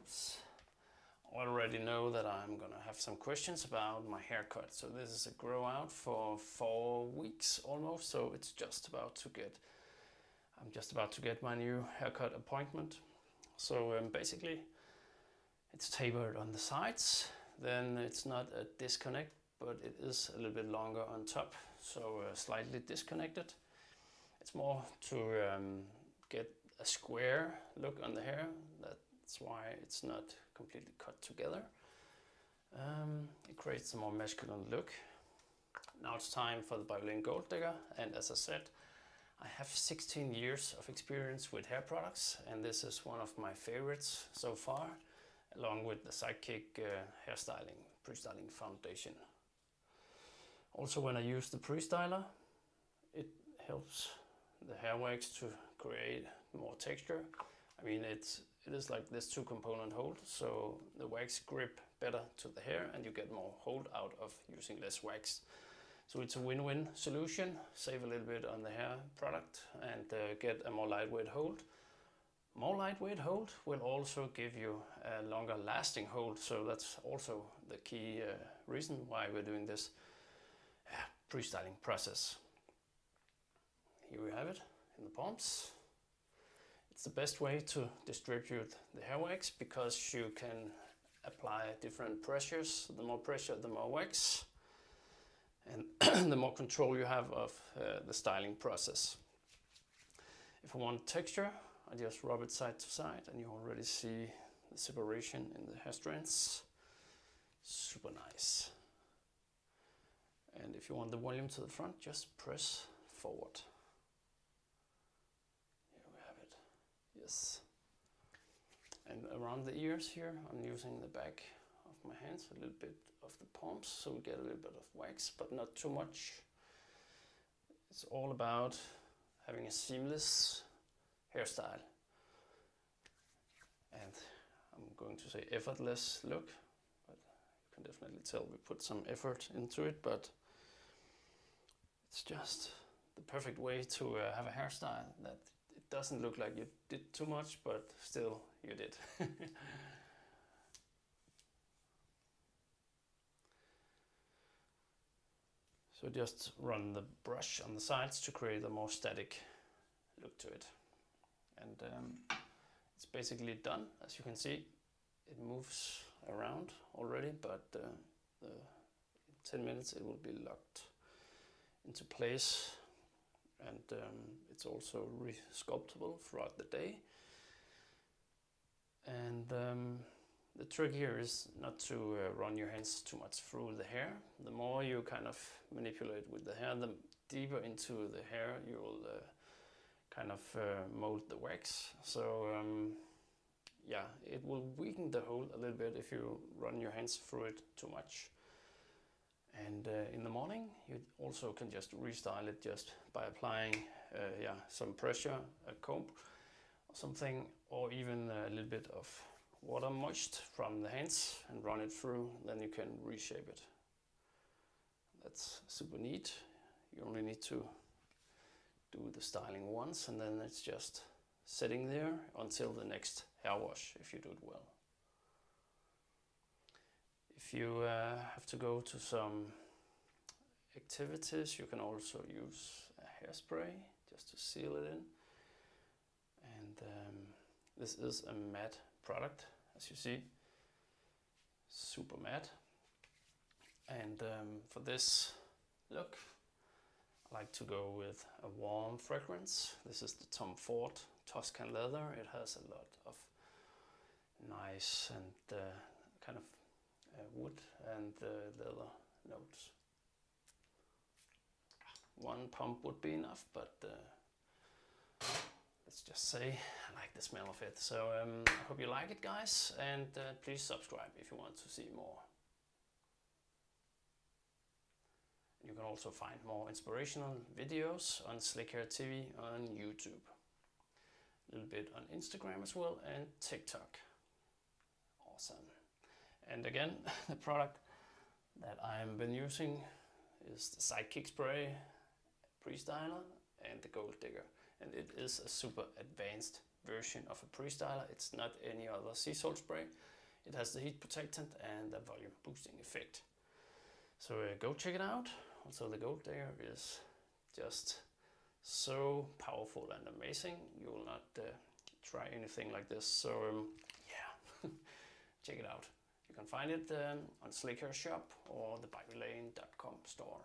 subscribers already know that I'm gonna have some questions about my haircut. So this is a grow out for 4 weeks almost, so I'm just about to get my new haircut appointment. So basically it's tapered on the sides, then it's not a disconnect, but it is a little bit longer on top, so slightly disconnected. It's more to get a square look on the hair. That's why it's not completely cut together. It creates a more masculine look. Now it's time for the Vilain Gold Digger, and as I said, I have 16 years of experience with hair products, and this is one of my favorites so far, along with the Sidekick hairstyling, pre-styling foundation. Also, when I use the pre-styler, it helps the hair wax to create more texture. I mean, it is like this 2-component hold, so the wax grip better to the hair and you get more hold out of using less wax. So it's a win-win solution. Save a little bit on the hair product and get a more lightweight hold. More lightweight hold will also give you a longer lasting hold, so that's also the key reason why we're doing this pre-styling process. Here we have it in the palms. It's the best way to distribute the hair wax because you can apply different pressures. The more pressure, the more wax, and the more control you have of the styling process. If I want texture, I just rub it side to side and you already see the separation in the hair strands. Super nice. And if you want the volume to the front, just press forward. Yes. And around the ears here, I'm using the back of my hands, a little bit of the palms, so we get a little bit of wax, but not too much. It's all about having a seamless hairstyle. And I'm going to say effortless look, but you can definitely tell we put some effort into it, but it's just the perfect way to have a hairstyle that it doesn't look like you did too much, but still you did. So just run the brush on the sides to create a more static look to it. And it's basically done. As you can see, it moves around already, but in 10 minutes it will be locked into place. And it's also re-sculptable throughout the day. And the trick here is not to run your hands too much through the hair. The more you kind of manipulate with the hair, the deeper into the hair you will kind of mold the wax. So yeah, it will weaken the hold a little bit if you run your hands through it too much. And in the morning, you also can just restyle it just by applying some pressure, a comb or something, or even a little bit of water moist from the hands and run it through, then you can reshape it. That's super neat. You only need to do the styling once and then it's just sitting there until the next hair wash if you do it well. If you have to go to some activities, you can also use a hairspray just to seal it in. And this is a matte product, as you see, super matte. And for this look, I like to go with a warm fragrance. This is the Tom Ford Tuscan leather. It has a lot of nice and kind of wood and leather notes. One pump would be enough, but let's just say I like the smell of it. So I hope you like it, guys, and please subscribe if you want to see more. You can also find more inspirational videos on Slikhaar TV on YouTube. A little bit on Instagram as well and TikTok. Awesome. And again, the product that I've been using is the Sidekick spray, pre-styler and the Gold Digger. And it is a super advanced version of a pre-styler. It's not any other sea salt spray. It has the heat protectant and the volume boosting effect. So go check it out. Also the gold there is just so powerful and amazing. You will not try anything like this. So yeah, check it out. You can find it on Slikhaar shop or the byvilain.com store.